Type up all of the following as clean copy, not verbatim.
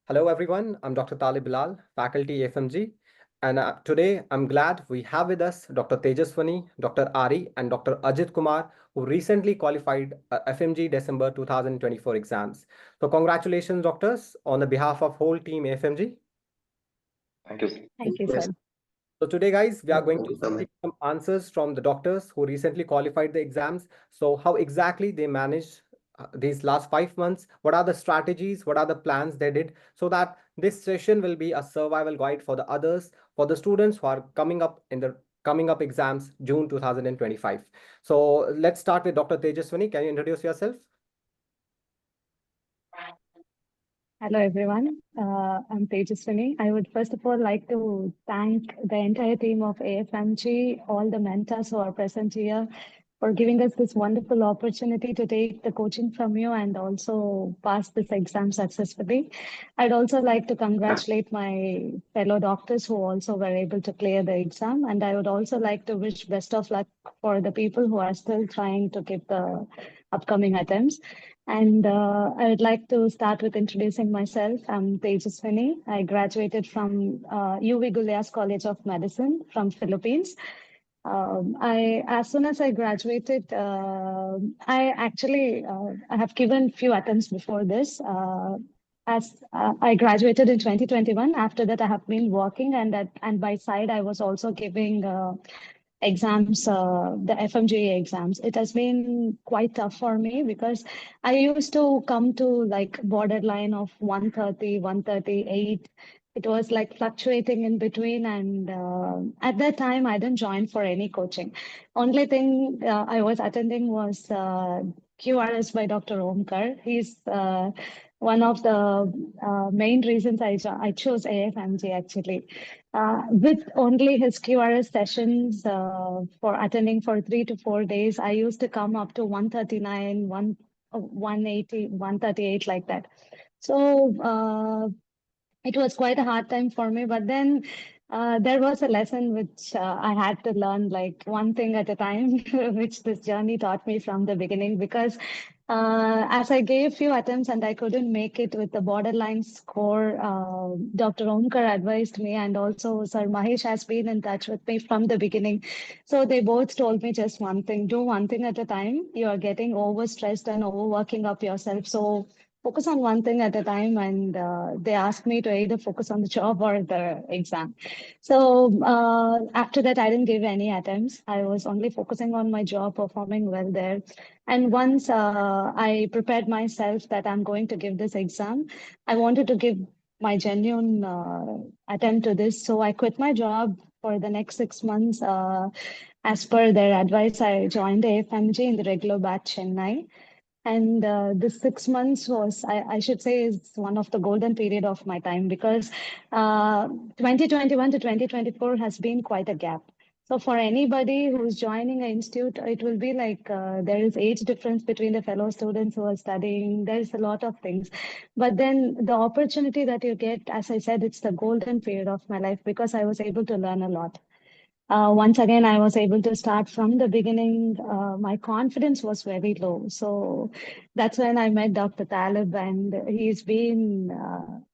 Hello everyone, I'm Dr. Talib Bilal, faculty FMG, and today I'm glad we have with us Dr. Tejaswani, Dr. Ari, and Dr. Ajit Kumar, who recently qualified FMG December 2024 exams. So congratulations, doctors, on the behalf of whole team FMG. Thank you, sir. Thank you, Yes. sir. So today, guys, we are going to Welcome. seek some answers from the doctors who recently qualified the exams. So how exactly they managed these last 5 months, what are the strategies, what are the plans they did, so that this session will be a survival guide for the others, for the students who are coming up in the coming up exams, June 2025. So let's start with Dr. Tejaswani. Can you introduce yourself? Hello, everyone. I'm Tejaswani. I would first of all like to thank the entire team of AFMG, all the mentors who are present here, for giving us this wonderful opportunity to take the coaching from you and also pass this exam successfully. I'd also like to congratulate my fellow doctors who also were able to clear the exam. And I would also like to wish best of luck for the people who are still trying to give the upcoming attempts. And I would like to start with introducing myself. I'm Tejaswani. I graduated from UV Gulyas College of Medicine from Philippines. As soon as I graduated, I have given few attempts before this. As I graduated in 2021, after that I have been working, and by side I was also giving exams, the FMGE exams. It has been quite tough for me because I used to come to like borderline of 130, 138. It was like fluctuating in between. And at that time, I didn't join for any coaching. Only thing I was attending was QRS by Dr. Omkar. He's one of the main reasons I chose AFMG actually. With only his QRS sessions for attending for 3 to 4 days, I used to come up to 139, 180, 138 like that. So it was quite a hard time for me, but then there was a lesson which I had to learn, like one thing at a time, which this journey taught me from the beginning. Because as I gave few attempts and I couldn't make it with the borderline score, Dr. Omkar advised me, and also Sir Mahesh has been in touch with me from the beginning. So they both told me just one thing: do one thing at a time. You are getting overstressed and overworking up yourself. So focus on one thing at a time. And they asked me to either focus on the job or the exam. So after that, I didn't give any attempts. I was only focusing on my job, performing well there. And once I prepared myself that I'm going to give this exam, I wanted to give my genuine attempt to this. So I quit my job for the next 6 months. As per their advice, I joined AFMG in the regular batch Chennai. And this 6 months was, I should say, is one of the golden period of my time, because 2021 to 2024 has been quite a gap. So for anybody who's joining an institute, it will be like there is age difference between the fellow students who are studying. There's a lot of things. But then the opportunity that you get, as I said, it's the golden period of my life, because I was able to learn a lot. Once again, I was able to start from the beginning. My confidence was very low. So that's when I met Dr. Talib, and he's been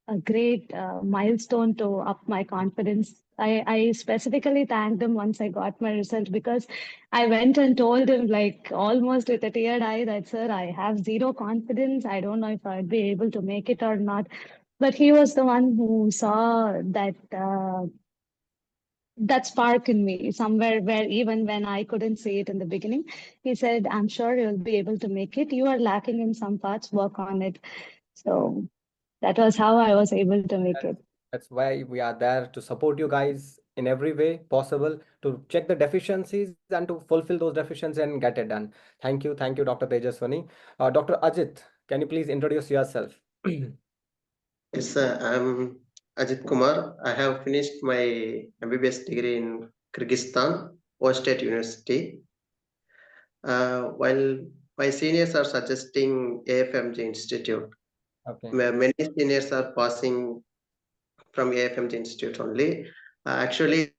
a great milestone to up my confidence. I specifically thanked him once I got my result, because I went and told him, like almost with a teared eye, that, sir, I have zero confidence. I don't know if I'd be able to make it or not. But he was the one who saw that spark in me somewhere, where even when I couldn't see it in the beginning, he said, I'm sure you'll be able to make it. You are lacking in some parts, work on it. So that was how I was able to make it. That's why we are there to support you guys in every way possible, to check the deficiencies and to fulfill those deficiencies and get it done. Thank you, Dr. Tejaswani. Dr. Ajit, can you please introduce yourself? Yes, I'm Ajit Kumar. I have finished my MBBS degree in Kyrgyzstan, State University. While my seniors are suggesting AFMG Institute, Okay. many seniors are passing from AFMG Institute only. Actually,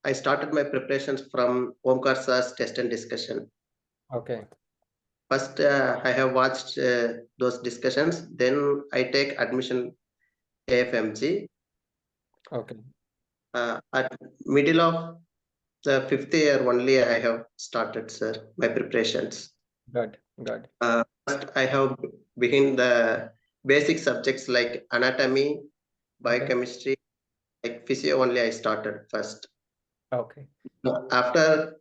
I started my preparations from Omkar Sir's test and discussion. Okay. First, I have watched those discussions. Then I take admission AFMG. Okay. At middle of the 5th year only, I have started, sir, my preparations. Good. First, I have begun the basic subjects like anatomy, biochemistry, like physio only I started first. Okay. After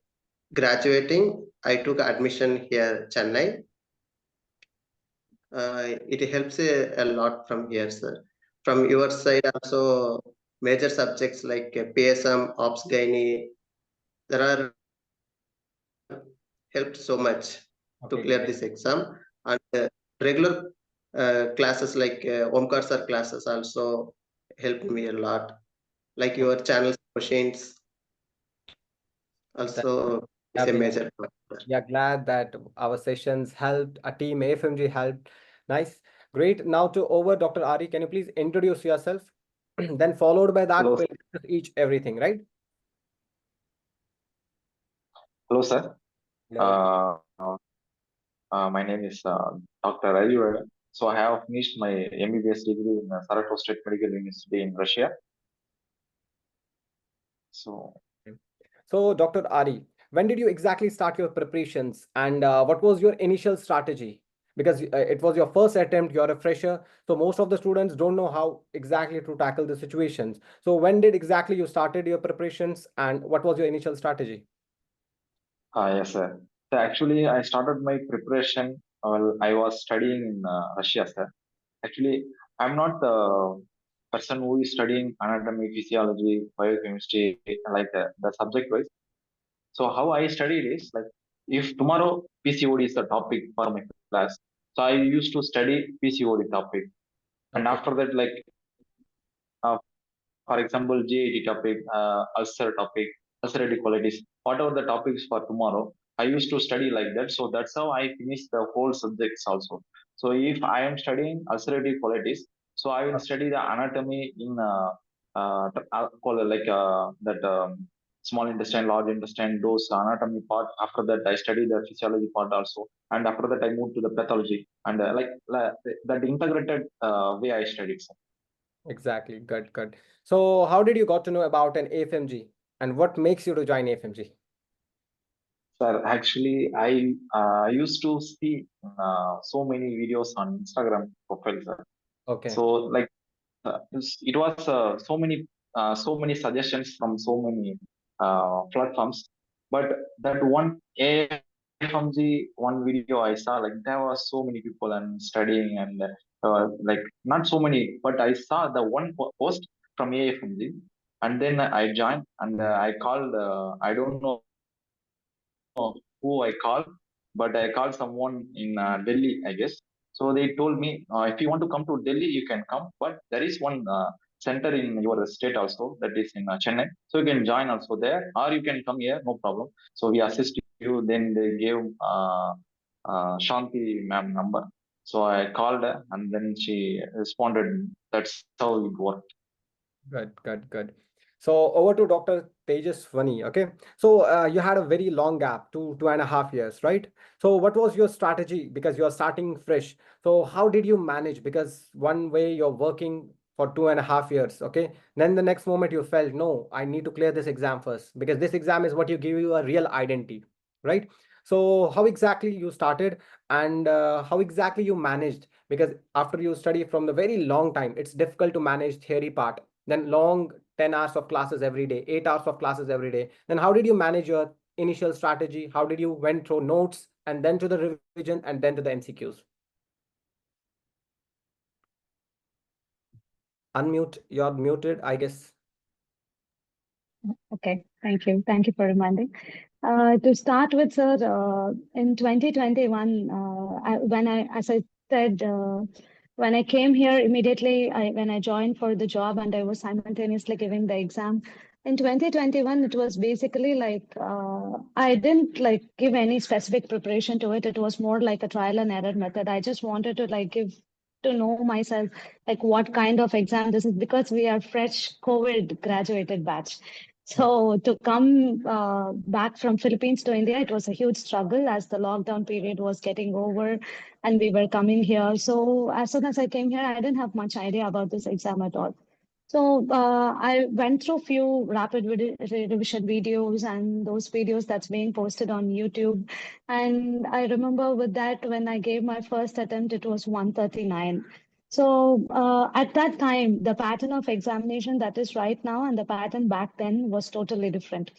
graduating, I took admission here, Chennai. It helps a lot from here, sir. From your side also, major subjects like PSM, Ops Gynae, there are helped so much to clear this exam. And regular classes like Omkar sir classes also helped me a lot. Like your channel machines also is a major factor. We are glad that our sessions helped, a team AFMG helped. Nice. Great. Now to over Dr. Ari, can you please introduce yourself? Then followed by that, Hello. we'll discuss each everything, right? Hello, sir. My name is Dr. Ari. So I have finished my MBBS degree in Saratov State Medical University in Russia. So Dr. Ari, when did you exactly start your preparations and what was your initial strategy? Because it was your first attempt, you're a fresher. So most of the students don't know how exactly to tackle the situations. So when did exactly you started your preparations and what was your initial strategy? Yes, sir. So actually, I started my preparation while I was studying in Russia, sir. Actually, I'm not the person who is studying anatomy, physiology, biochemistry, like the subject wise. So how I studied is like if tomorrow PCOD is the topic for my class, so I used to study PCOD topic, and after that, like for example, GAT topic, ulcerative colitis, whatever the topics for tomorrow, I used to study like that. So that's how I finished the whole subjects also. So if I am studying ulcerative colitis, so I will study the anatomy in that small intestine, large intestine, those anatomy part. After that, I study the physiology part also, and after that, I move to the pathology and that integrated way I studied. Exactly. Good. So how did you got to know about an AFMG and what makes you to join AFMG? Sir, actually, I used to see so many videos on Instagram profile, sir. Okay. So like it was so many suggestions from so many platforms, but that one AFMG one video I saw, like there was so many people and studying and like not so many, but I saw the one post from AFMG, and then I joined and I called. I don't know who I called, but I called someone in Delhi, I guess. So they told me, if you want to come to Delhi, you can come, but there is one center in your state also, that is in Chennai. So you can join also there, or you can come here, no problem. So we assist you. Then they gave Shanti ma'am number. So I called her, and then she responded. That's how it worked. Good. So over to Dr. Tejaswani. Okay. So you had a very long gap, 2.5 years, right? So what was your strategy? Because you're starting fresh. So how did you manage? Because one way you're working for 2.5 years. Okay. Then the next moment you felt, no, I need to clear this exam first because this exam is what you give you a real identity, right? So how exactly you started and how exactly you managed? Because after you study from the very long time, it's difficult to manage theory part, then long 10 hours of classes every day, 8 hours of classes every day. Then how did you manage your initial strategy? How did you went through notes and then to the revision and then to the MCQs? Unmute, you're muted, I guess. Okay, thank you. Thank you for reminding. To start with, sir, in 2021, as I said, when I came here immediately, when I joined for the job and I was simultaneously giving the exam, in 2021, it was basically like, I didn't like give any specific preparation to it. It was more like a trial and error method. I just wanted to like to know myself, like what kind of exam this is, because we are fresh COVID graduated batch. So to come back from Philippines to India, it was a huge struggle as the lockdown period was getting over and we were coming here. So as soon as I came here, I didn't have much idea about this exam at all. So I went through few rapid revision videos and those videos that's being posted on YouTube. And I remember with that, when I gave my first attempt, it was 139. So at that time, the pattern of examination that is right now and the pattern back then was totally different.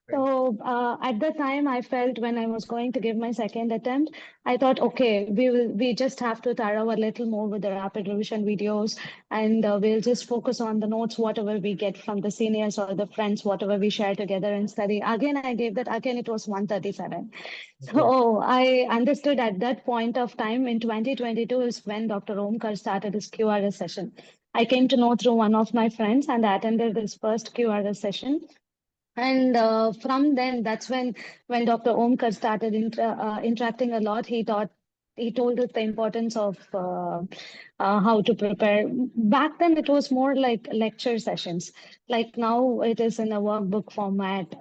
So at the time, I felt when I was going to give my second attempt, I thought, okay, we just have to thorough a little more with the rapid revision videos, and we'll just focus on the notes, whatever we get from the seniors or the friends, whatever we share together and study. Again, I gave that. Again, it was 137. So I understood at that point of time in 2022 is when Dr. Omkar started his QRS session. I came to know through one of my friends and I attended his first QRS session. And from then, that's when Dr. Omkar started interacting a lot. He told us the importance of how to prepare. Back then, it was more like lecture sessions. Like now, it is in a workbook format.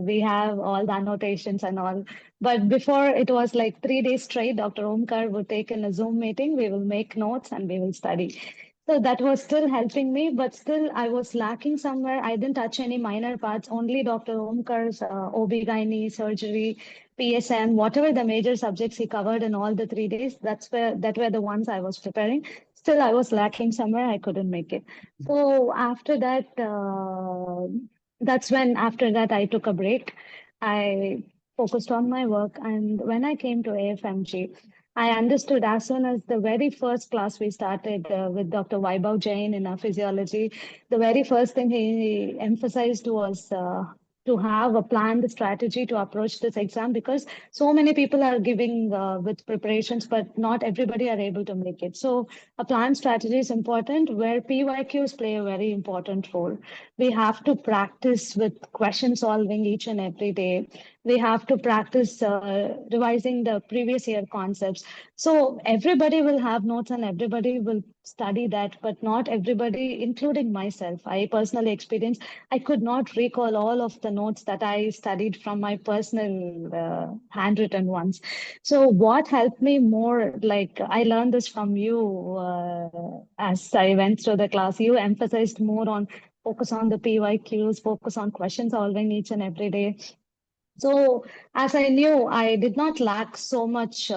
We have all the annotations and all. But before, it was like 3 days straight. Dr. Omkar would take in a Zoom meeting. We will make notes and we will study. So that was still helping me, but still I was lacking somewhere. I didn't touch any minor parts, only Dr. Omkar's OB-GYN, surgery, PSM, whatever the major subjects he covered in all the 3 days, that were the ones I was preparing. Still, I was lacking somewhere. I couldn't make it. So after that, after that, I took a break. I focused on my work. And when I came to AFMG, I understood as soon as the very first class we started with Dr. Vaibhav Jain in our physiology, the very first thing he emphasized was to have a planned strategy to approach this exam, because so many people are giving with preparations, but not everybody are able to make it. So a planned strategy is important, where PYQs play a very important role. We have to practice with question solving each and every day. We have to practice revising the previous year concepts. So everybody will have notes and everybody will study that, but not everybody, including myself. I personally experienced, I could not recall all of the notes that I studied from my personal handwritten ones. So what helped me more, like I learned this from you as I went through the class, you emphasized more on focus on the PYQs, focus on question solving each and every day. So as I knew, I did not lack so much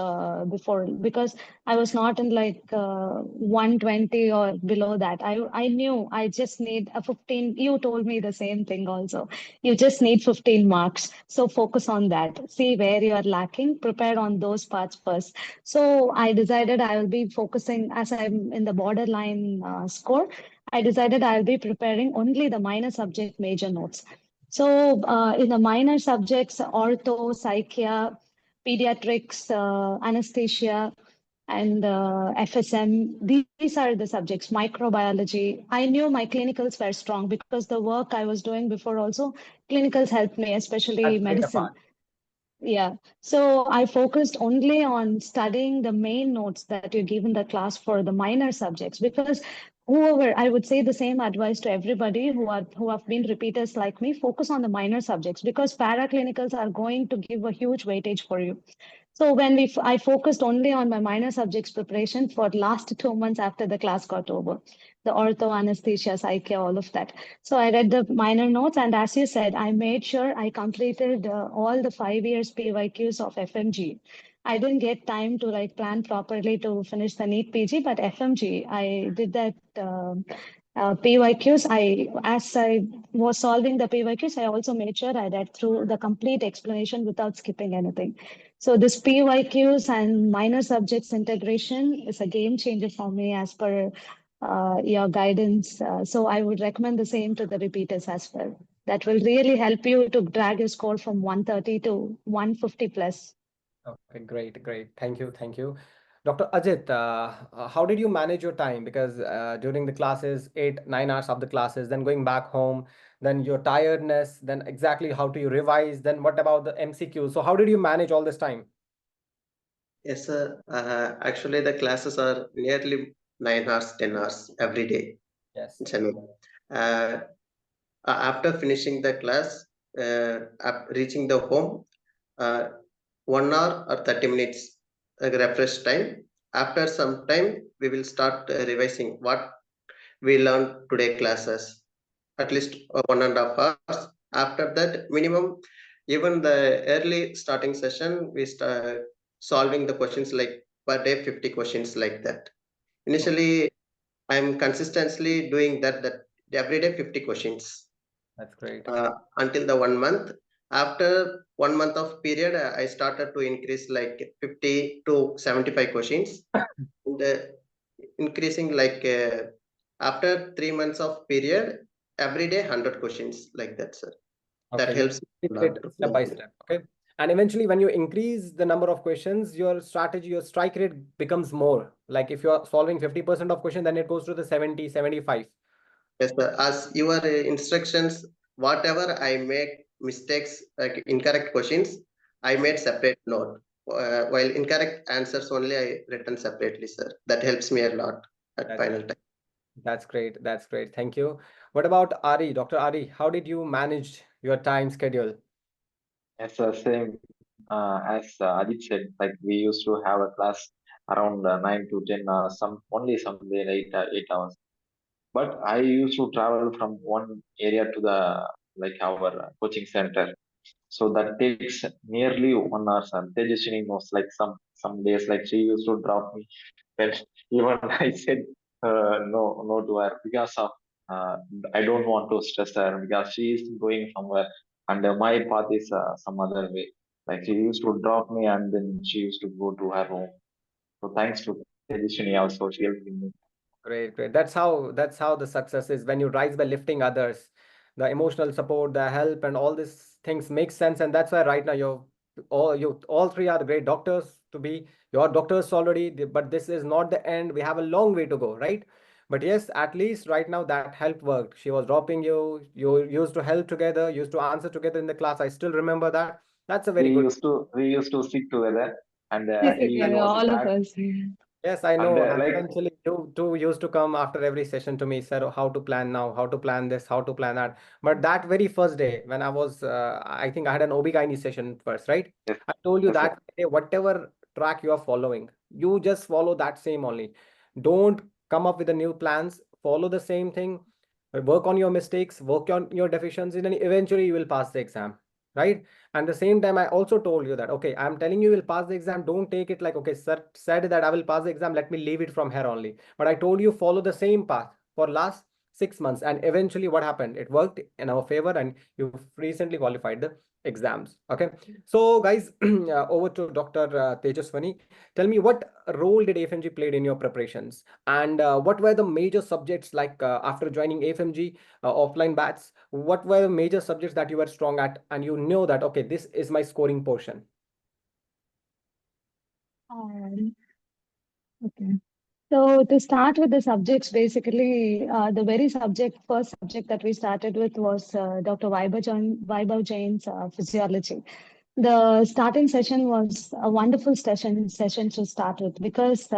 before, because I was not in like 120 or below that. I knew I just need a 15. You told me the same thing also. You just need 15 marks. So focus on that. See where you are lacking. Prepare on those parts first. So I decided I will be focusing, as I'm in the borderline score, I decided I'll be preparing only the minor subject major notes. So in the minor subjects, ortho, psychia, pediatrics, anesthesia, and FSM, these are the subjects, microbiology. I knew my clinicals were strong because the work I was doing before also, clinicals helped me, especially medicine. Yeah, so I focused only on studying the main notes that you give in the class for the minor subjects, because whoever, I would say the same advice to everybody who have been repeaters like me, focus on the minor subjects, because paraclinicals are going to give a huge weightage for you. So when I focused only on my minor subjects preparation for the last 2 months after the class got over, the ortho, anesthesia, psyche, all of that. So I read the minor notes, and as you said, I made sure I completed all the 5 years PYQs of FMG. I didn't get time to like plan properly to finish the NEET PG, but FMG, I did that. PYQs, as I was solving the PYQs, I also made sure I read through the complete explanation without skipping anything. So this PYQs and minor subjects integration is a game changer for me as per your guidance. So I would recommend the same to the repeaters as well. That will really help you to drag your score from 130 to 150 plus. Okay, great, great. Thank you, thank you. Dr. Ajit, how did you manage your time? Because during the classes, 8, 9 hours of the classes, then going back home, then your tiredness, then exactly how do you revise, then what about the MCQ? So how did you manage all this time? Yes, sir. Actually, the classes are nearly 9 hours, 10 hours every day. Yes. Uh, After finishing the class, reaching the home, 1 hour or 30 minutes refresh time. After some time, we will start revising what we learned today classes, at least 1.5 hours. After that, minimum, even the early starting session, we start solving the questions like per day 50 questions like that. Initially, I'm consistently doing that every day 50 questions. That's great. Until the 1 month. After 1 month of period, I started to increase like 50 to 75 questions. And, increasing like after 3 months of period, every day 100 questions like that, sir. That Okay, helps you a take lot it to step by plan. step. Okay. And eventually, when you increase the number of questions, your strategy, your strike rate becomes more. Like if you're solving 50% of question, then it goes to the 70, 75. Yes, sir. As your instructions, whatever I make mistakes, like incorrect questions, I made separate note. While incorrect answers only, I written separately, sir. That helps me a lot at That's final time. that's great. That's great. Thank you. What about Ari, Dr. Ari? How did you manage your time schedule? Yes, same as Ajit said, like we used to have a class around 9 to 10, some day 8 hours. But I used to travel from one area to the like our coaching center. So that takes nearly 1 hour. And Tejaswini knows like some days like she used to drop me. Then even I said no to her because of uh, I don't want to stress her because she is going somewhere and my path is some other way. Like she used to drop me and then she used to go to her home. So thanks to Tejaswini also, she helped me. Great, great. That's how the success is when you rise by lifting others. The emotional support, the help, and all these things make sense. And that's why right now you all three are the great doctors to be. You're doctors already, but this is not the end. We have a long way to go, right? But yes, at least right now that help worked. She was dropping you. You used to help together, used to answer together in the class. I still remember that. That's a We very good. used to we used to sit together and he Basically, was all of back us. Yes, I and know. And like eventually, you two used to come after every session to me, sir, how to plan now, how to plan this, how to plan that. But that very first day, when I think I had an OB-GYN session first, right? yes, I told you yes, sir. that day, whatever track you are following, you just follow that same only. Don't come up with the new plans. Follow the same thing. Work on your mistakes, work on your deficiencies, and eventually you will pass the exam, right? And the same time, I also told you that, okay, I'm telling you will pass the exam. Don't take it like, okay, sir said that I will pass the exam. Let me leave it from here only. But I told you follow the same path for last 6 months. And eventually what happened? It worked in our favor and you recently qualified the exams. Okay. So guys, over to Dr. Tejaswani. Tell me what role did FMG played in your preparations? And what were the major subjects like after joining FMG offline batch? What were the major subjects that you were strong at and you know that, okay, this is my scoring portion? Um, okay. So to start with the subjects, basically, the very first subject that we started with was Dr. Vaibhav Jain's physiology. The starting session was a wonderful session to start with because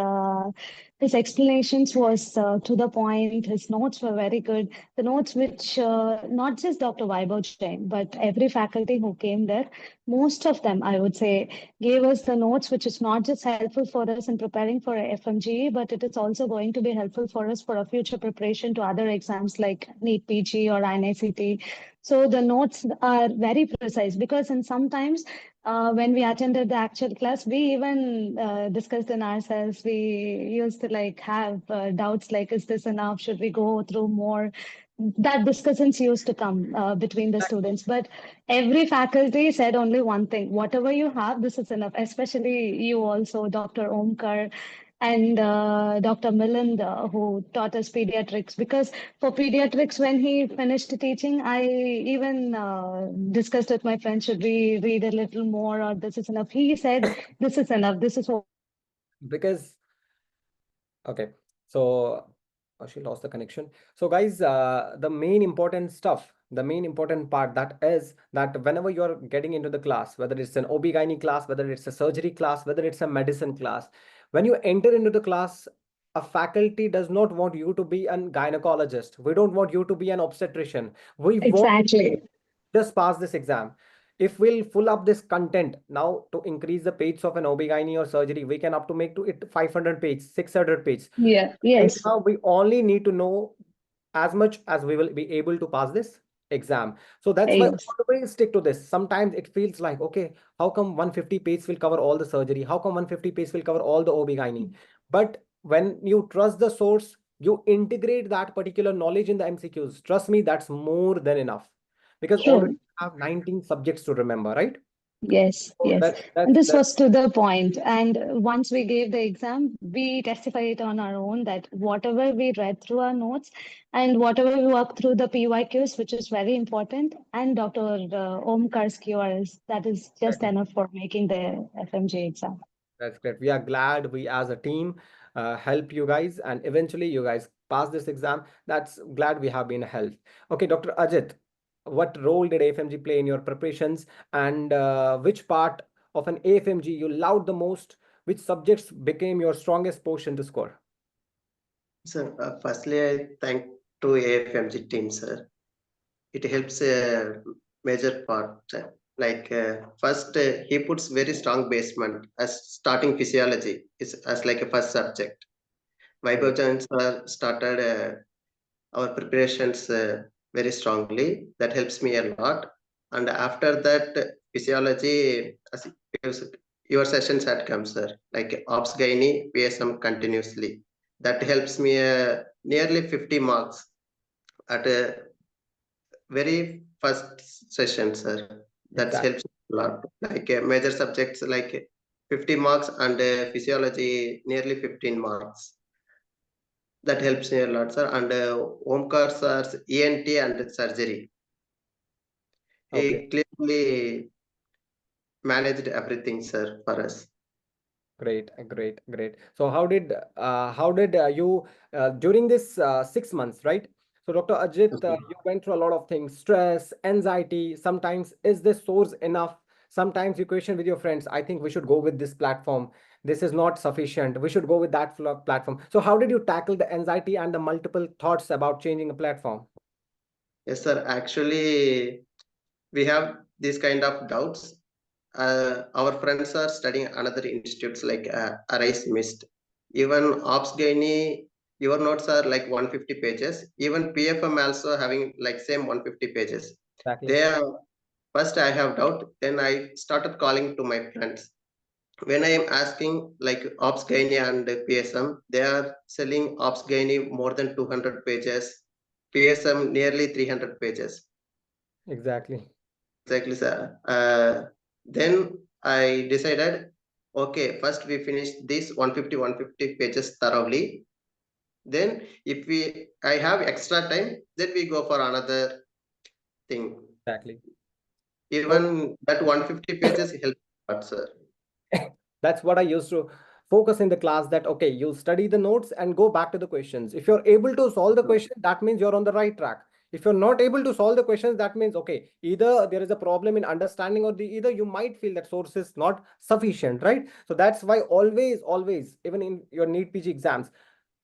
his explanations was to the point. His notes were very good. The notes which not just Dr. Vaibhav Jain, but every faculty who came there, most of them, I would say, gave us the notes, which is not just helpful for us in preparing for FMGE, but it is also going to be helpful for us for a future preparation to other exams like NEET PG or INICT. So the notes are very precise because in sometimes when we attended the actual class, we even discussed in ourselves. We used to like have doubts like, is this enough? Should we go through more? That discussions used to come between the students, but every faculty said only one thing: whatever you have, this is enough. Especially you also, Dr. Omkar and Dr. Milind, who taught us pediatrics. Because for pediatrics, when he finished teaching, I even discussed with my friend, should we read a little more or this is enough? He said, this is enough. This is what. Because, okay, so she lost the connection. So guys, the main important stuff, the main important part that is that whenever you're getting into the class, whether it's an OB-GYN class, whether it's a surgery class, whether it's a medicine class, when you enter into the class, a faculty does not want you to be a gynecologist. We don't want you to be an obstetrician. We want Exactly. just pass this exam. If we'll full up this content now to increase the page of an OB/GYN or surgery, we can up to make to it 500 page, 600 page. Yeah. Right Yes. now, we only need to know as much as we will be able to pass this exam. So that's why Yes. always stick to this. Sometimes it feels like, okay, how come 150 pages will cover all the surgery? How come 150 pages will cover all the OB/GYN? But when you trust the source, you integrate that particular knowledge in the MCQs. Trust me, that's more than enough because already True. you have 19 subjects to remember, right? Yes, So yes. that's And that's this that's was to the point. And once we gave the exam, we testified on our own that whatever we read through our notes and whatever we worked through the PYQs, which is very important, and Dr. Omkar's QRS, that is just enough for making the FMG exam. That's great. We are glad we as a team help you guys and eventually you guys pass this exam. That's glad we have been helped. Okay, Dr. Ajit, what role did AFMG play in your preparations and which part of an AFMG you loved the most? Which subjects became your strongest portion to score? Sir, firstly, I thank to AFMG team, sir. It helps a major part. First, he puts very strong basement as starting physiology is as like a first subject. Vaibhav sir started our preparations very strongly. That helps me a lot. And after that, physiology, as your sessions had come, sir, like ops gynae, PSM continuously. That helps me nearly 50 marks at a very first session, sir. That Exactly. helps a lot. Like major subjects like 50 marks and physiology nearly 15 marks. That helps me a lot, sir. And Omkar sir's ENT and surgery. Okay. He clearly managed everything, sir, for us. Great, great. So how did you during this 6 months, right? So Dr. Ajit, you went through a lot of things, stress, anxiety. Sometimes is this source enough? Sometimes you question with your friends, I think we should go with this platform. This is not sufficient. We should go with that platform. So how did you tackle the anxiety and the multiple thoughts about changing a platform? Yes, sir. Actually, we have these kind of doubts. Our friends are studying another institutes like Arise Mist. Even Ops Gynae, your notes are like 150 pages. Even PFM also having like same 150 pages. Exactly. They are first I have doubt. Then I started calling to my friends. When I am asking like Ops Gynae and PSM, they are selling Ops Gynae more than 200 pages, PSM nearly 300 pages. Exactly. Exactly, sir. Then I decided, okay, first we finish this 150 pages thoroughly. Then if I have extra time, then we go for another thing. Exactly. So Even that 150 pages helps a lot, sir. that's what I used to focus in the class that, okay, you study the notes and go back to the questions. If you're able to solve the question, that means you're on the right track. If you're not able to solve the questions, that means, okay, either there is a problem in understanding or either you might feel that source is not sufficient, right? So that's why always, even in your NEET PG exams,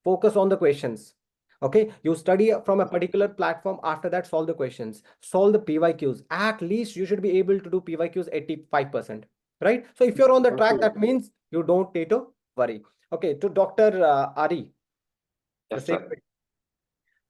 focus on the questions. Okay, you study from a particular platform. After that, solve the questions, solve the PYQs. At least you should be able to do PYQs 85%, right? So if you're on the track, that means you don't need to worry. Okay, to Dr. Ari, the Yes, same sir. question.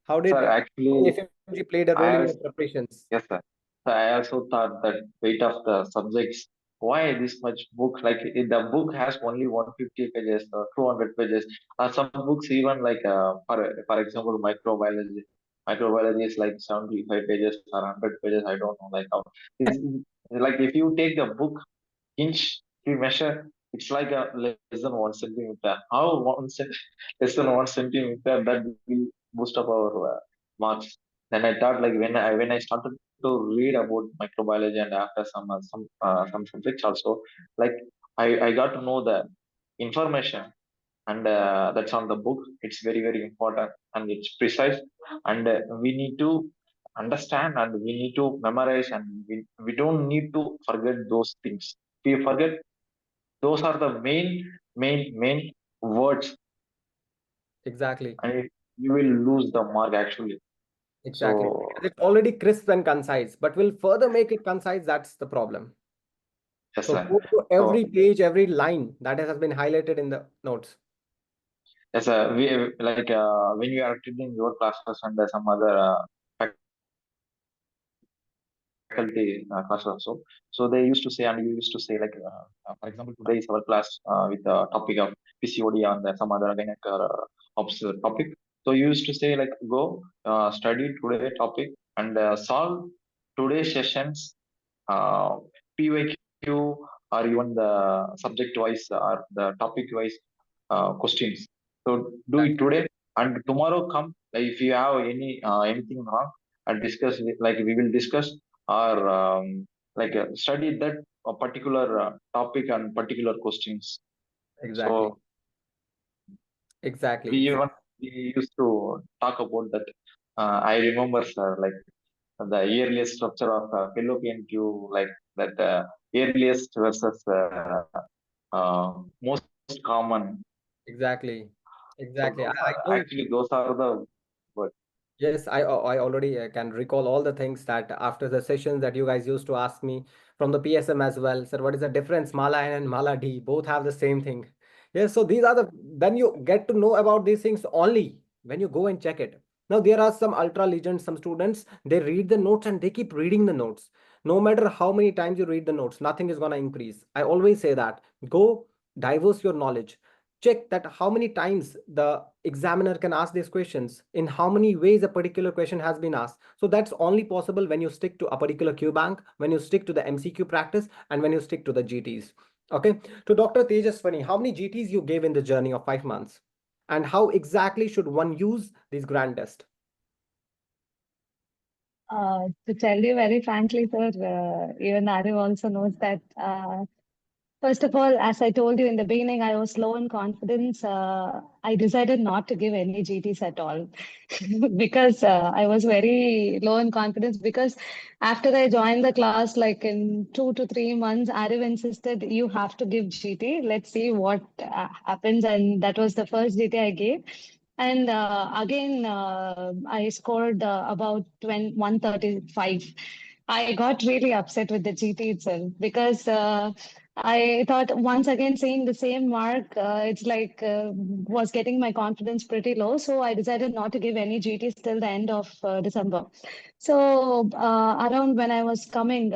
How did Sir, actually, FMG played a role I in also, your preparations? yes, sir. So I also thought that weight of the subjects, why this much book? Like the book has only 150 pages or 200 pages. Some books even like for example microbiology. Microbiology is like 75 pages or 100 pages. I don't know like how. It's like if you take the book inch we measure, it's like a less than 1 centimeter. How less than 1 centimeter that will boost up our marks. Then I thought like when I started to read about microbiology and after some subjects also, like I got to know the information and that's on the book. It's very important and it's precise and we need to understand and we need to memorize and we don't need to forget those things. If we forget, those are the main words Exactly. and you will lose the mark actually. Exactly. So Because it's already crisp and concise, but will further make it concise. That's the problem. yes, So sir. go to So every page, every line that has been highlighted in the notes. yes, we like when you are attending your classes and some other faculty class also. So they used to say, and you used to say, like, for example, today is our class with the topic of PCOD and some other organic topic. So you used to say, like, go study today topic and solve today's sessions, PYQ, or even the subject wise or the topic wise questions. So do it today and tomorrow come. Like, if you have anything wrong, and discuss like we will discuss or like study that particular topic and particular questions. Exactly. So Exactly. we used to talk about that. I remember, sir, like the earliest structure of Fallopian tube, like that earliest versus most common. Exactly. So Exactly. those I are know. actually those are the words. Yes, I already can recall all the things that after the sessions that you guys used to ask me from the PSM as well. Sir, what is the difference? Mala N and Mala D both have the same thing. Yes, so these are the then you get to know about these things only when you go and check it. Now there are some ultra legends, some students, they read the notes and they keep reading the notes. No matter how many times you read the notes, nothing is gonna increase. I always say that. Go diverse your knowledge, check that how many times the examiner can ask these questions, in how many ways a particular question has been asked. So that's only possible when you stick to a particular Q bank, when you stick to the MCQ practice, and when you stick to the GTs. Okay, to Dr. Tejaswani, how many GTs you gave in the journey of 5 months, and how exactly should one use these grand tests? To tell you very frankly, sir, even Ariv also knows that. First of all, as I told you in the beginning, I was low in confidence. I decided not to give any GTs at all because I was very low in confidence. Because after I joined the class, like in 2 to 3 months, Ariv insisted you have to give GT. Let's see what happens. And that was the first GT I gave. And again, I scored about 135. I got really upset with the GT itself because I thought once again seeing the same mark, it's like was getting my confidence pretty low. So I decided not to give any GTs till the end of December. So around when I was coming,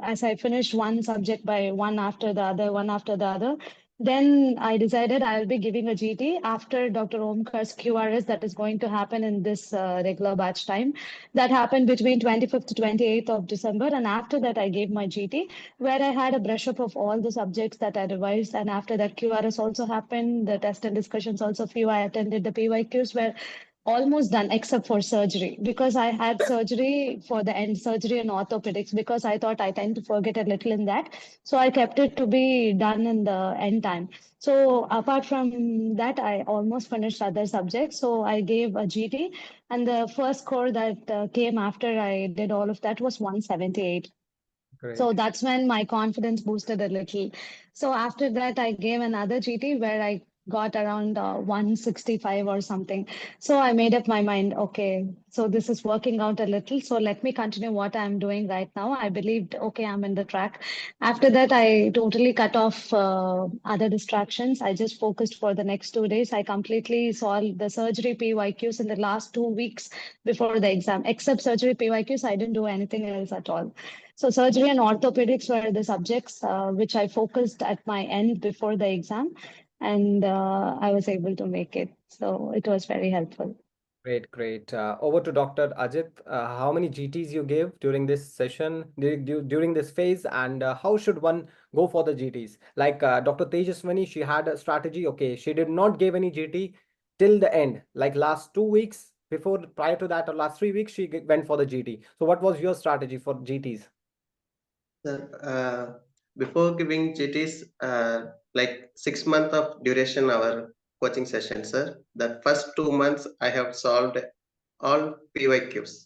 as I finished one subject by one after the other, one after the other, then I decided I'll be giving a GT after Dr. Omkar's QRS that is going to happen in this regular batch time. That happened between 25th to 28th of December. And after that, I gave my GT, where I had a brush up of all the subjects that I revised. And after that, QRS also happened. The test and discussions also few. I attended the PYQs where almost done except for surgery because I had surgery for the end surgery and orthopedics because I thought I tend to forget a little in that. So I kept it to be done in the end time. So apart from that, I almost finished other subjects. So I gave a GT, and the first score that came after I did all of that was 178. So Great. that's when my confidence boosted a little. So after that, I gave another GT where I got around 165 or something. So I made up my mind, okay, so this is working out a little. So let me continue what I'm doing right now. I believed, okay, I'm in the track. After that, I totally cut off other distractions. I just focused for the next 2 days. I completely solved the surgery PYQs in the last 2 weeks before the exam. Except surgery PYQs, I didn't do anything else at all. So surgery and orthopedics were the subjects which I focused at my end before the exam, and I was able to make it. So it was very helpful. Great, great. Over to Dr. Ajit. How many GTs you gave during this session, during this phase, and how should one go for the GTs? Like Dr. Tejaswani, she had a strategy. Okay, she did not give any GT till the end. Like last 2 weeks before, prior to that, or last 3 weeks, she went for the GT. So what was your strategy for GTs? Sir, before giving GTs, like 6 months of duration our coaching session, sir. The first 2 months I have solved all PYQs.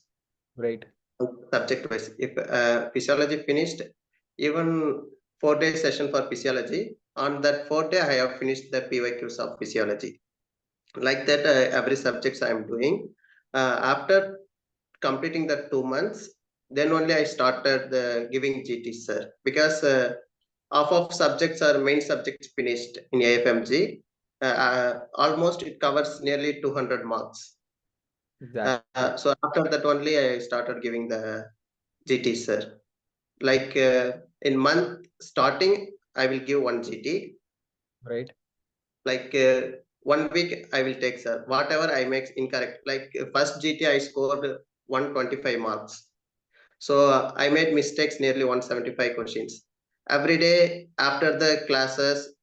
Great. Subject wise. If physiology finished, even 4 day session for physiology. On that 4th day, I have finished the PYQs of physiology. Like that, every subjects I'm doing. After completing the 2 months, then only I started giving GT, sir, because half of subjects are main subjects finished in AFMG. Almost it covers nearly 200 marks. Exactly. So after that only I started giving the GT, sir. Like in month starting, I will give one GT. Right. Like 1 week I will take, sir. Whatever I make incorrect, like first GT I scored 125 marks. So I made mistakes nearly 175 questions. Every day after the classes,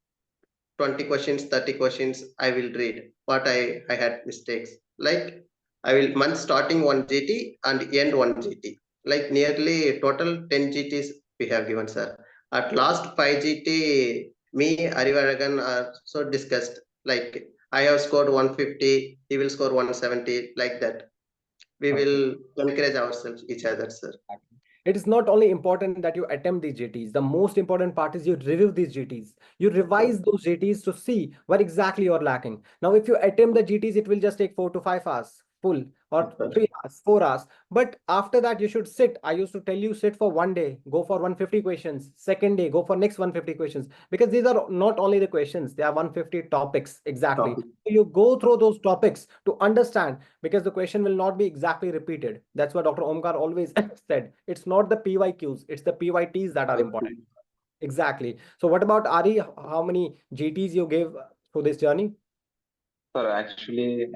20 questions, 30 questions, I will read what I had mistakes. Like I will month starting one GT and end one GT. Like nearly total 10 GTs we have given, sir. At last 5 GT, me, Arivaragan are so discussed. Like I have scored 150, he will score 170, like that. We Okay. will encourage ourselves, each other, sir. It is not only important that you attempt these GTs. The most important part is you review these GTs. You revise those GTs to see where exactly you're lacking. Now, if you attempt the GTs, it will just take 4 to 5 hours full, or 3 hours, 4 hours. But after that, you should sit. I used to tell you, sit for one day, go for 150 questions. Second day, go for next 150 questions. Because these are not only the questions, they are 150 topics exactly. Topic. So you go through those topics to understand, because the question will not be exactly repeated. That's what Dr. Omkar always said. It's not the PYQs, it's the PYTs that are important. Exactly. So what about Ari? How many GTs you gave through this journey? Sir, actually,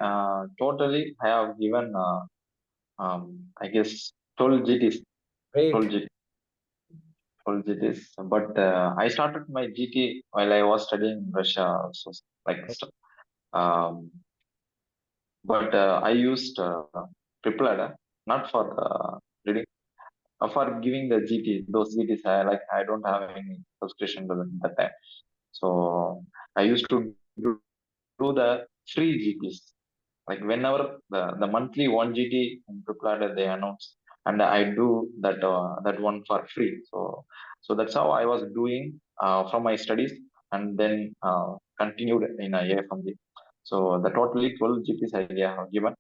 totally, I have given, I guess, 12 GTs, 12 Great. GTs, 12 GTs. But I started my GT while I was studying in Russia also. Like, um, but I used prepared, not for reading, for giving the GT. Those GTs, I don't have any subscription to them at that time. So I used to do the free GTs. Like whenever the monthly 1 GT in prepared they announce, and I do that one for free. So that's how I was doing from my studies, and then continued in a AFMG. So the totally 12 GPs I have given.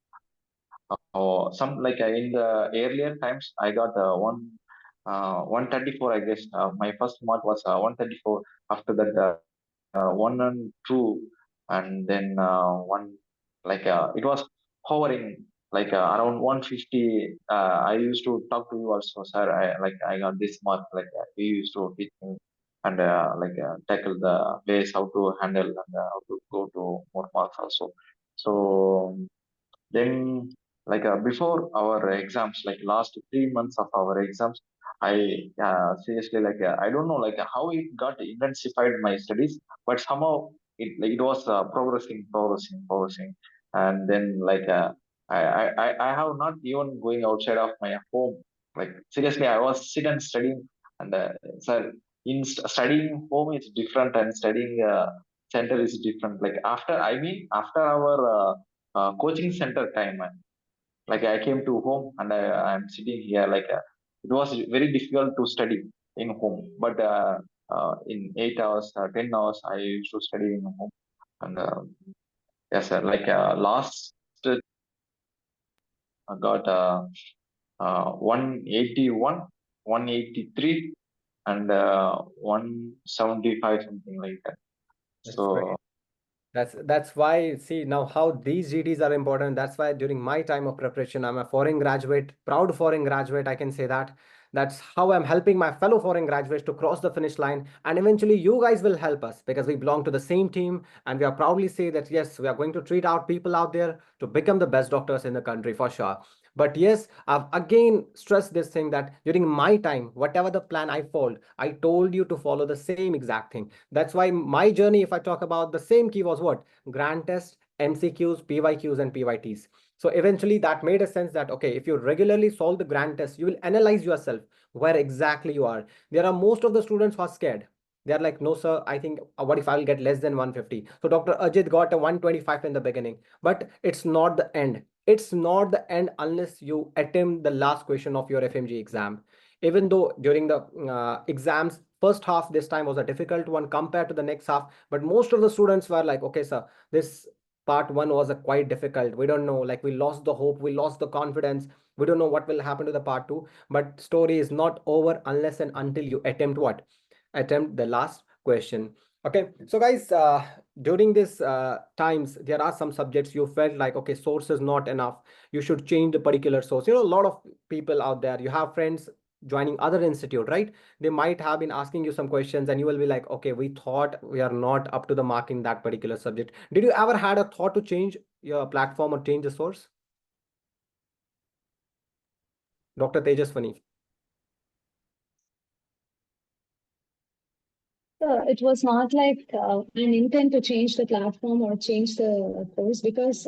Some like in the earlier times I got 134, I guess. My first mark was 134. After that, 1 and 2, and then one, like it was hovering like around 150. I used to talk to you also, sir. I got this mark. Like we used to teach me, and tackle the ways how to handle, and how to go to more marks also. So then, like before our exams, like last 3 months of our exams, I seriously, like I don't know like how it got intensified my studies, but somehow it was progressing, and then I have not even going outside of my home. Like seriously, I was sit and studying, and sir, in studying home is different, and studying center is different. Like after our coaching center time. Like I came to home, and I'm sitting here. Like it was very difficult to study in home, but in 8 hours, 10 hours, I used to study in home. And yes, sir. Like last, I got 181, 183, and 175, something like that. That's great. So That's why, see now how these GTs are important. That's why during my time of preparation, I'm a foreign graduate, proud foreign graduate, I can say that. That's how I'm helping my fellow foreign graduates to cross the finish line. And eventually you guys will help us, because we belong to the same team, and we are proudly say that yes, we are going to treat out people out there to become the best doctors in the country for sure. But yes, I've again stressed this thing that during my time, whatever the plan I followed, I told you to follow the same exact thing. That's why my journey, if I talk about the same key, was what? Grand test, MCQs, PYQs, and PYTs. So eventually that made a sense that, okay, if you regularly solve the grand test, you will analyze yourself where exactly you are. There are most of the students who are scared. They are like, no, sir, I think, what if I'll get less than 150? So Dr. Ajit got a 125 in the beginning, but it's not the end. It's not the end unless you attempt the last question of your FMG exam. Even though during the exams, first half this time was a difficult one compared to the next half, but most of the students were like, okay, sir, this part one was quite difficult. We don't know, like we lost the hope, we lost the confidence. We don't know what will happen to the part two. But story is not over unless and until you attempt what? Attempt the last question. Okay, so guys, during this times, there are some subjects you felt like, okay, source is not enough. You should change the particular source. You know, a lot of people out there, you have friends joining other institute, right? They might have been asking you some questions and you will be like, okay, we thought we are not up to the mark in that particular subject. Did you ever had a thought to change your platform or change the source? Dr. Tejaswani. It was not like an intent to change the platform or change the course, because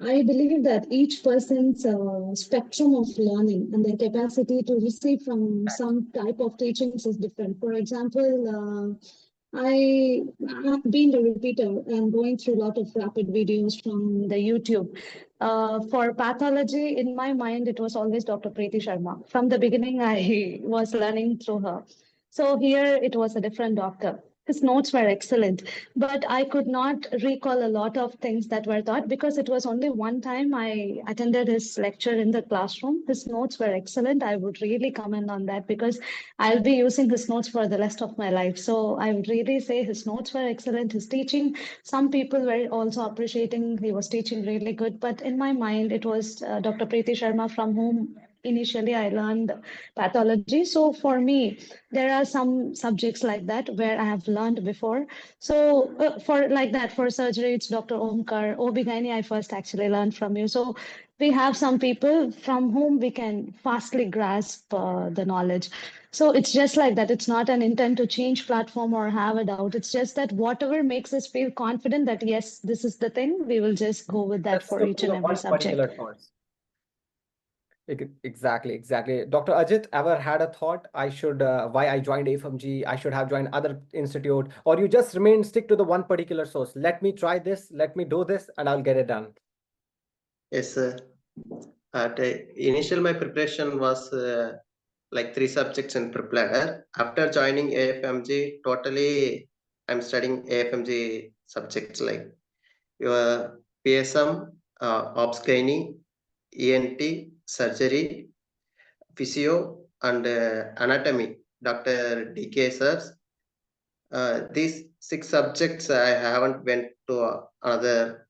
I believe that each person's spectrum of learning and their capacity to receive from some type of teachings is different. For example, I have been a repeater and going through a lot of rapid videos from the YouTube. For pathology, in my mind, it was always Dr. Preeti Sharma. From the beginning, I was learning through her. So here it was a different doctor. His notes were excellent, but I could not recall a lot of things that were taught because it was only one time I attended his lecture in the classroom. His notes were excellent. I would really comment on that because I'll be using his notes for the rest of my life. So I would really say his notes were excellent. His teaching, some people were also appreciating he was teaching really good. But in my mind, it was Dr. Preeti Sharma, from whom initially I learned pathology. So for me, there are some subjects like that where I have learned before. So for like that, for surgery, it's Dr. Omkar. OB-GYN, I first actually learned from you. So we have some people from whom we can fastly grasp the knowledge. So it's just like that. It's not an intent to change platform or have a doubt. It's just that whatever makes us feel confident that yes, this is the thing, we will just go with that Let's for stick each to and the every one subject. particular source. Exactly, exactly. Dr. Ajit, ever had a thought I should, why I joined FMG, I should have joined other institute, or you just remain stick to the one particular source? Let me try this, let me do this, and I'll get it done. Yes, sir. At initial, my preparation was like 3 subjects in prep. After joining AFMG, totally I'm studying AFMG subjects like your PSM, obs-gynae, ENT, surgery, physio, and anatomy. Dr. DK sirs. These 6 subjects I haven't went to other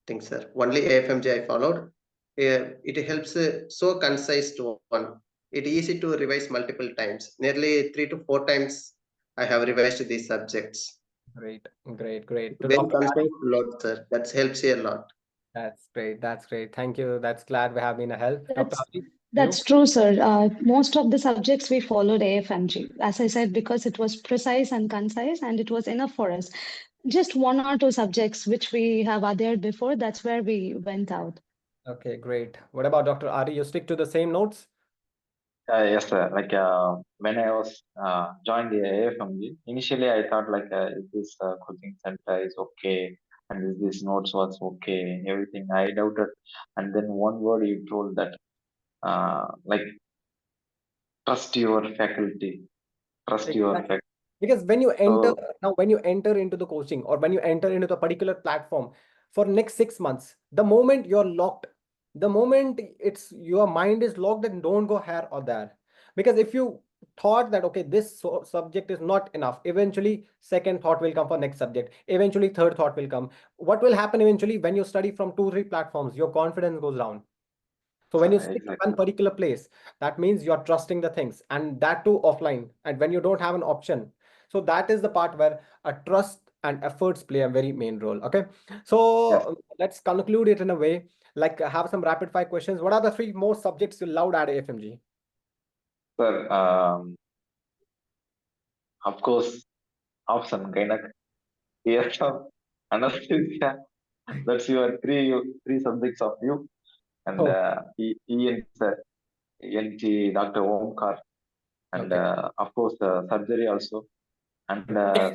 things, sir. Only AFMG I followed. It helps so concise to one. It easy to revise multiple times. Nearly 3 to 4 times I have revised these subjects. Great, great, great. To Very Dr. concise lot, sir. That helps you a lot. That's great. That's great. Thank you. That's glad we have been a help. Dr. That's Ari, that's you? true, sir. Most of the subjects we followed AFMG, as I said, because it was precise and concise, and it was enough for us. Just one or two subjects which we have adhered before, that's where we went out. Okay, great. What about Dr. Ari? You stick to the same notes? Yes, sir. Like when I was joined the AFMG, initially I thought like is this coaching center is okay, and is this notes was okay, everything I doubted, and then one word you told that like trust your faculty, trust your Exactly. faculty. Because when you enter So now, when you enter into the coaching or when you enter into the particular platform for next 6 months, the moment you're locked, the moment it's your mind is locked, then don't go here or there. Because if you thought that okay, this subject is not enough, eventually second thought will come for next subject. Eventually third thought will come. What will happen eventually when you study from 2, 3 platforms? Your confidence goes down. So when you stick to one exactly. particular place, that means you're trusting the things, and that too offline. And when you don't have an option, so that is the part where a trust and efforts play a very main role. Okay, so Yes, let's conclude it in a way like have some rapid fire questions. What are the 3 more subjects you loved at FMG? sir. Of course, option gynec, PSM, anesthesia. That's your three subjects of you, and Oh, ENT, sir, ENT, Dr. Omkar, and okay. of course surgery also. And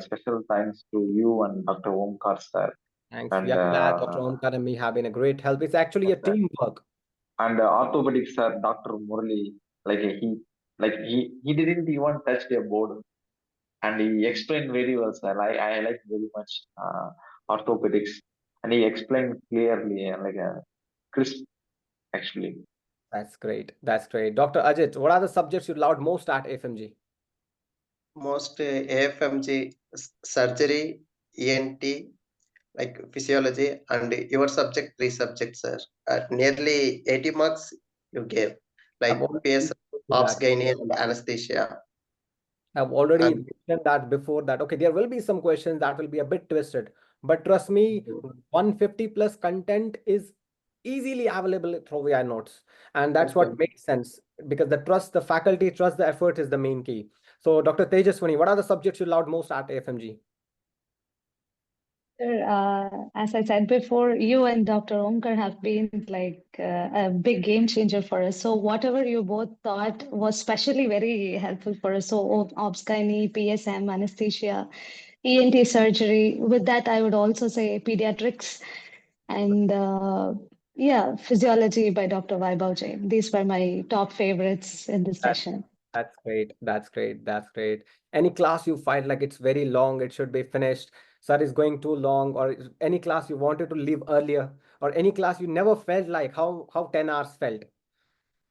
special thanks to you and Dr. Omkar, sir, Thanks. We and are glad Dr. Omkar and me have been a great help. It's actually yes, a sir. teamwork. And orthopedics, sir, Dr. Murali. Like he didn't even touch a board, and he explained very well, sir. I like very much orthopedics. and he explained clearly, like a crisp, actually. That's great. That's great. Dr. Ajit, what are the subjects you loved most at FMG? Most AFMG surgery, ENT, like physiology, and your subject, 3 subjects, sir. At nearly 80 marks you gave, I've like already PS, told ops, that. gynae, and anesthesia. I've already And mentioned that before that, okay, there will be some questions that will be a bit twisted, but trust me, 150 plus content is easily available through VI notes. And that's what makes sense because the trust, the faculty trust, the effort is the main key. So Dr. Tejaswani, what are the subjects you loved most at FMG? As I said before, you and Dr. Omkar have been like a big game changer for us. So whatever you both thought was specially very helpful for us. So obs-gynae, PSM, anesthesia, ENT surgery. With that, I would also say pediatrics and yeah, physiology by Dr. Vaibhav Jain. These were my top favorites in this session. That's great. That's great. That's great. Any class you find like it's very long, it should be finished. Sir is going too long, or any class you wanted to leave earlier, or any class you never felt like how 10 hours felt.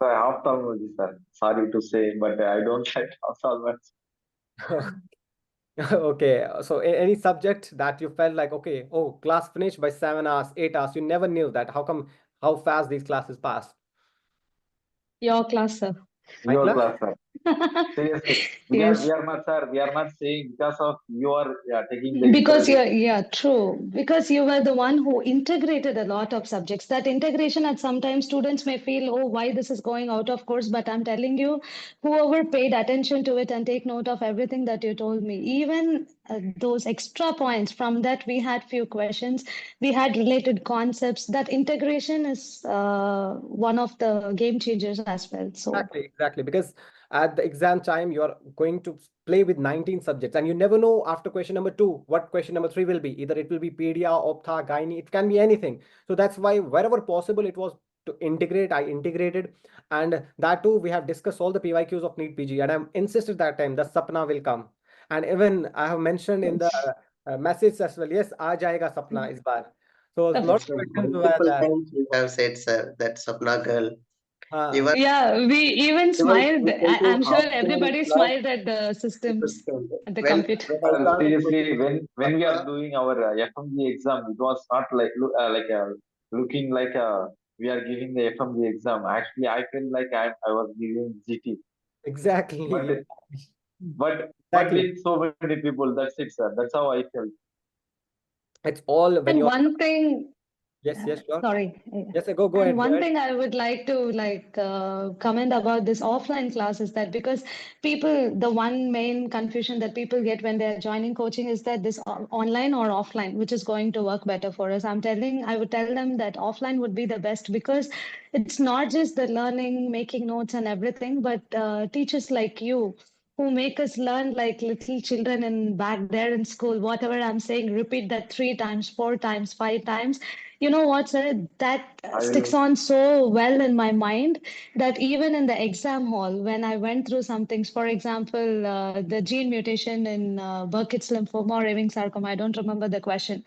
So ophthalmology, sir. Sorry to say, but I don't like ophthalmology. Okay, so any subject that you felt like, okay, oh, class finished by 7 hours, 8 hours, you never knew that. How come, how fast these classes passed? Your class, sir. My Your class? class, sir. Seriously, Yes. we are not, sir. We are not saying because of you are taking the Because interview. yeah, true. Because you were the one who integrated a lot of subjects. That integration at sometimes students may feel, oh, why this is going out of course. But I'm telling you, whoever paid attention to it and take note of everything that you told me, even those extra points from that, we had few questions, we had related concepts. That integration is one of the game changers as well. So Exactly. Because at the exam time, you're going to play with 19 subjects, and you never know after question number 2 what question number 3 will be. Either it will be pedia, optha, gynae, it can be anything. So that's why wherever possible, it was to integrate. I integrated, and that too, we have discussed all the PYQs of NEET PG, and I'm insisted that time the Sapna will come. And even I have mentioned in the message as well, yes, aa jayega Sapna is bar. So a lot of questions were multiple there. times you have said, sir, that Sapna girl. Uh, Even yeah, we even smiled. I'm sure afternoon everybody class, smiled at the systems, at the when computer. I started Seriously, questioning when we are Sapna, doing our FMG exam, it was not like looking like we are giving the FMG exam. Actually, I felt like I was giving GT. exactly. But but Exactly. with so many people, that's it, sir. That's how I felt. It's all when And you're, one thing, yes, yes, sure. sorry. Yes, go And ahead, go one ahead. thing I would like to comment about this offline class is that because people, the one main confusion that people get when they're joining coaching is that this online or offline, which is going to work better for us. I would tell them that offline would be the best because it's not just the learning, making notes and everything, but teachers like you who make us learn like little children in back there in school. Whatever I'm saying, repeat that 3 times, 4 times, 5 times. You know what, sir? That I sticks will. on so well in my mind that even in the exam hall, when I went through some things, for example, the gene mutation in Burkitt's lymphoma or Ewing sarcoma, I don't remember the question.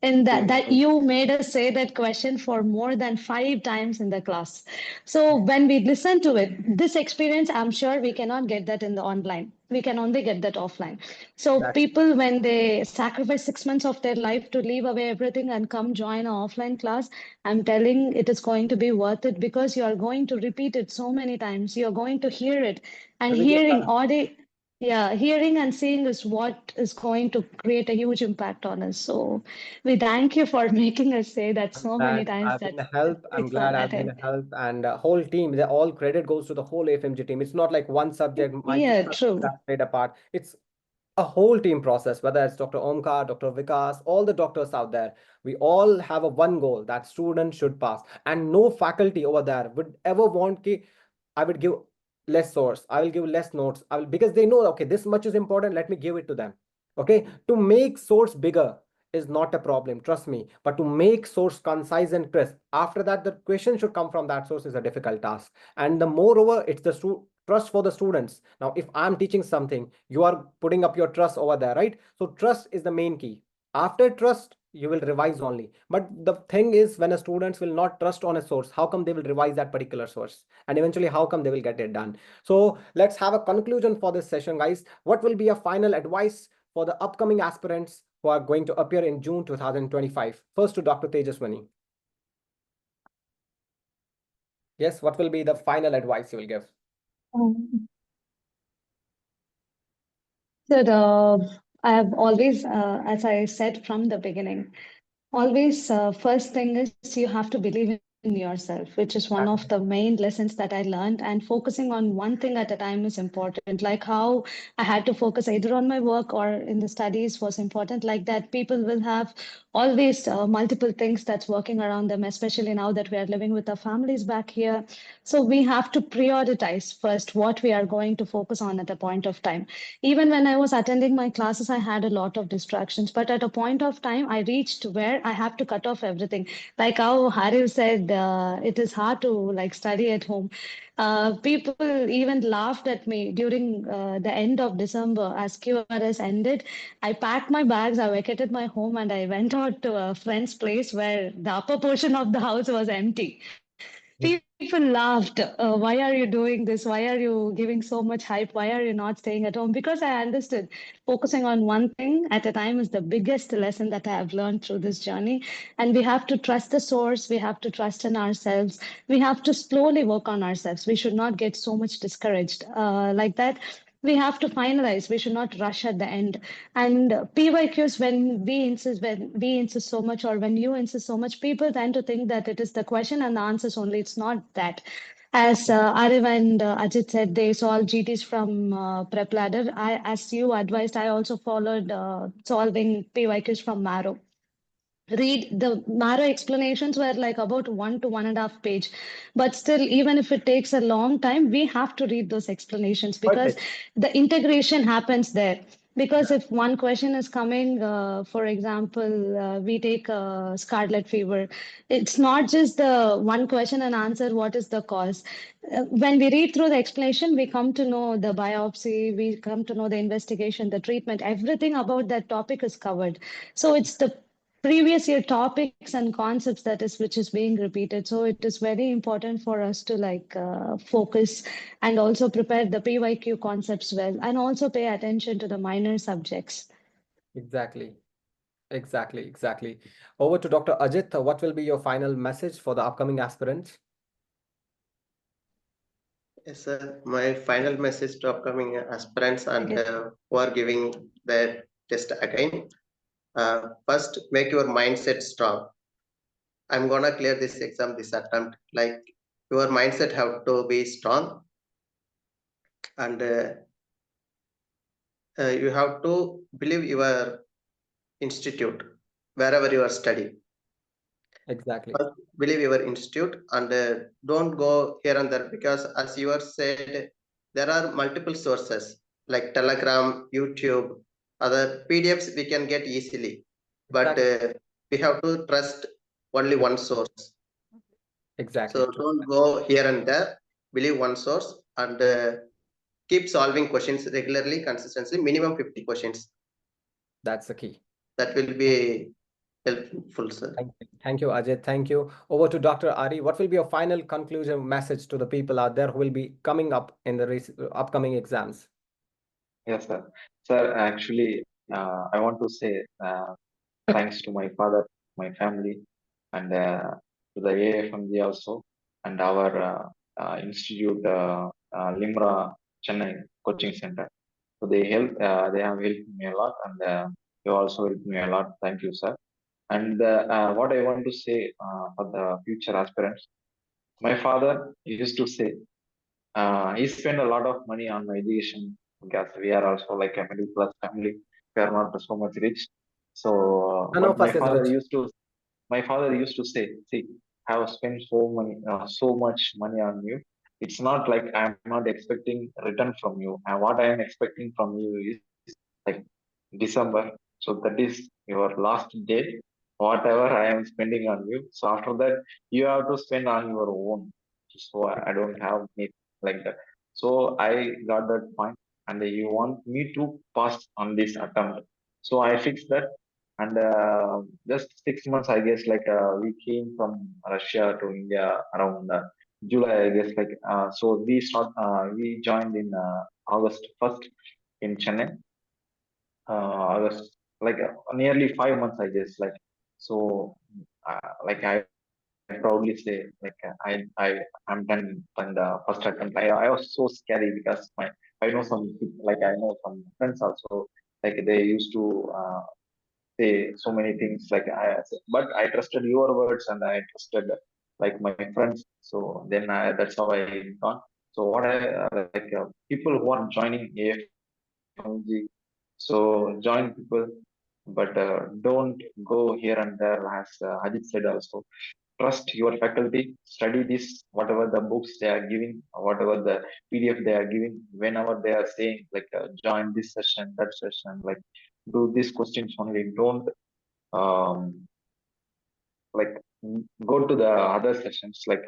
And that you made us say that question for more than 5 times in the class. So when we listen to it, this experience, I'm sure we cannot get that in the online. We can only get that offline. So Exactly. people, when they sacrifice 6 months of their life to leave away everything and come join an offline class, I'm telling it is going to be worth it because you are going to repeat it so many times. You're going to hear it, and Video hearing class. audio. Yeah, hearing and seeing is what is going to create a huge impact on us. So we thank you for making us say that I'm so many glad times I've that been a help. I'm it's glad I've been formatted. a help, and whole team. The all credit goes to the whole FMG team. It's not like one subject, my two Yeah, subjects true. that played a part. It's a whole team process, whether it's Dr. Omkar, Dr. Vikas, all the doctors out there. We all have a one goal that students should pass, and no faculty over there would ever want ki I would give less source. I will give less notes. I will because they know okay, this much is important. Let me give it to them. Okay, to make source bigger is not a problem, trust me. But to make source concise and crisp, after that, the question should come from that source is a difficult task. And the moreover, it's the trust for the students. Now, if I'm teaching something, you are putting up your trust over there, right? So trust is the main key. After trust, you will revise only. But the thing is, when a students will not trust on a source, how come they will revise that particular source? And eventually, how come they will get it done? So let's have a conclusion for this session, guys. What will be a final advice for the upcoming aspirants who are going to appear in June 2025? First to Dr. Tejaswani. Yes, what will be the final advice you will give? Um, I have always, as I said from the beginning, always, first thing is you have to believe in yourself, which is one of the main lessons that I learned. And focusing on one thing at a time is important. Like how I had to focus either on my work or in the studies was important. Like that, people will have always multiple things that's working around them, especially now that we are living with our families back here. So we have to prioritize first what we are going to focus on at a point of time. Even when I was attending my classes, I had a lot of distractions. But at a point of time, I reached where I have to cut off everything. Like how Harif said, it is hard to like study at home. People even laughed at me during the end of December as QRS ended. I packed my bags, I vacated my home, and I went out to a friend's place where the upper portion of the house was empty. People laughed. Why are you doing this? Why are you giving so much hype? Why are you not staying at home? Because I understood focusing on one thing at a time is the biggest lesson that I have learned through this journey. And we have to trust the source. We have to trust in ourselves. We have to slowly work on ourselves. We should not get so much discouraged like that. We have to finalize. We should not rush at the end. And PYQs, when we insist so much, or when you insist so much, people tend to think that it is the question and the answers only. It's not that. As Ariv and Ajit said, they solved GTs from Prep Ladder. As you advised, I also followed solving PYQs from Marrow. Read the Mara explanations were like about 1 to 1.5 page, but still, even if it takes a long time, we have to read those explanations because Perfect. the integration happens there. Because if one question is coming, for example, we take scarlet fever, it's not just the one question and answer, what is the cause? When we read through the explanation, we come to know the biopsy, we come to know the investigation, the treatment, everything about that topic is covered. So it's the previous year topics and concepts that is which is being repeated, so it is very important for us to like focus and also prepare the PYQ concepts well and also pay attention to the minor subjects. Exactly. Exactly. Over to Dr. Ajit. What will be your final message for the upcoming aspirants? Yes, sir. My final message to upcoming aspirants and who are giving the test again. First, make your mindset strong. I'm gonna clear this exam, this attempt. Like your mindset have to be strong, and you have to believe your institute wherever you are studying. Exactly. First, believe your institute and don't go here and there, because as you are said, there are multiple sources like Telegram, YouTube, other PDFs we can get easily, but we have to trust only one source. Exactly. So don't go here and there, believe one source, and keep solving questions regularly, consistently, minimum 50 questions. That's the key. That will be helpful, sir. Thank you, Ajit. Thank you. Over to Dr. Ari. What will be your final conclusion message to the people out there who will be coming up in the upcoming exams? Yes, sir. Sir, actually, I want to say thanks to my father, my family, and to the AFMG also, and our institute, Limra Chennai Coaching Center. So they have helped me a lot, and you also helped me a lot. Thank you, sir. And what I want to say for the future aspirants, my father used to say, he spent a lot of money on my education because we are also like a middle class family. We are not so much rich. So, None but of us is rich. my father used to say, see, I have spent so much money on you. It's not like I'm not expecting return from you. And what I am expecting from you is like December. So that is your last day. Whatever I am spending on you. So after that, you have to spend on your own. So I don't have it like that. So I got that point, and you want me to pass on this attempt. So I fixed that, And just 6 months, I guess, like we came from Russia to India around July, I guess, like so we joined in August 1st in Chennai. August, like nearly 5 months, I guess, like so. Like I proudly say, like I'm done on the first attempt. I was so scary because I know some like I know some friends also, like they used to say so many things, like but I trusted your words and I trusted like my friends. So then that's how I gone. So what I like people who are joining AFMG, so join people, but don't go here and there, as Ajit said also. Trust your faculty, study this, whatever the books they are giving, whatever the PDF they are giving, whenever they are saying, like, join this session, that session, like, do these questions only. Don't, um, like, go to the other sessions, like,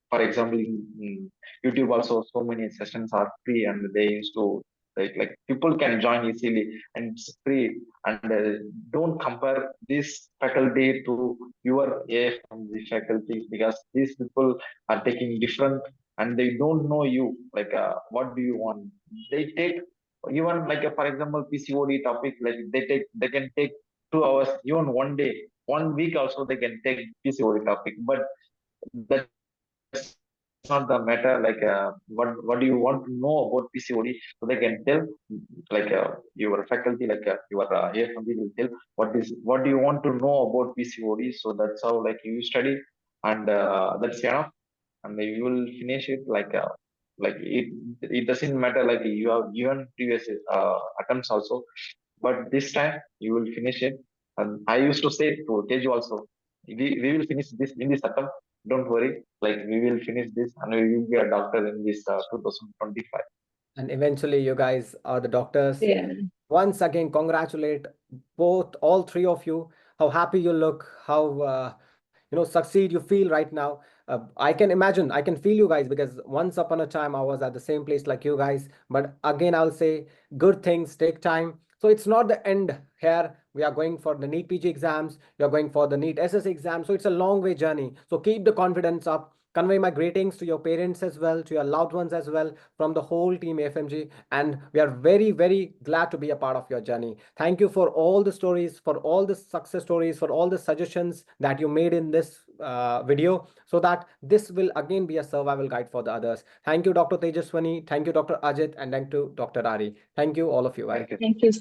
for example, in YouTube also, so many sessions are free and they used to, like people can join easily and it's free. And don't compare this faculty to your AFMG faculty, because these people are taking different and they don't know you, like, what do you want. They take even, like, for example, PCOD topic, like they can take 2 hours, even one day, 1 week also they can take PCOD topic. But that's not the matter. Like, what do you want to know about PCOD? So they can tell, like, your faculty, like, your AFMG will tell what do you want to know about PCOD. So that's how, like, you study, and that's enough, and you will finish it. Like it doesn't matter, like you have given previous attempts also, but this time you will finish it. And I used to say to Teju also, we will finish this in this attempt. Don't worry, like we will finish this and we will be a doctor in this 2025. And eventually you guys are the doctors. Yeah. Once again, congratulate all three of you. How happy you look, how succeed you feel right now. I can imagine, I can feel you guys, because once upon a time I was at the same place like you guys. But again, I'll say, good things take time. So it's not the end here. We are going for the NEET PG exams, you're going for the NEET SS exam, so it's a long way journey. So keep the confidence up. Convey my greetings to your parents as well, to your loved ones as well, from the whole team FMG. And we are very, very glad to be a part of your journey. Thank you for all the stories, for all the success stories, for all the suggestions that you made in this video, so that this will again be a survival guide for the others. Thank you, Dr. Tejaswani. Thank you, Dr. Ajit. And thank you, Dr. Ari. Thank you, all of you. Thank you. Thank you so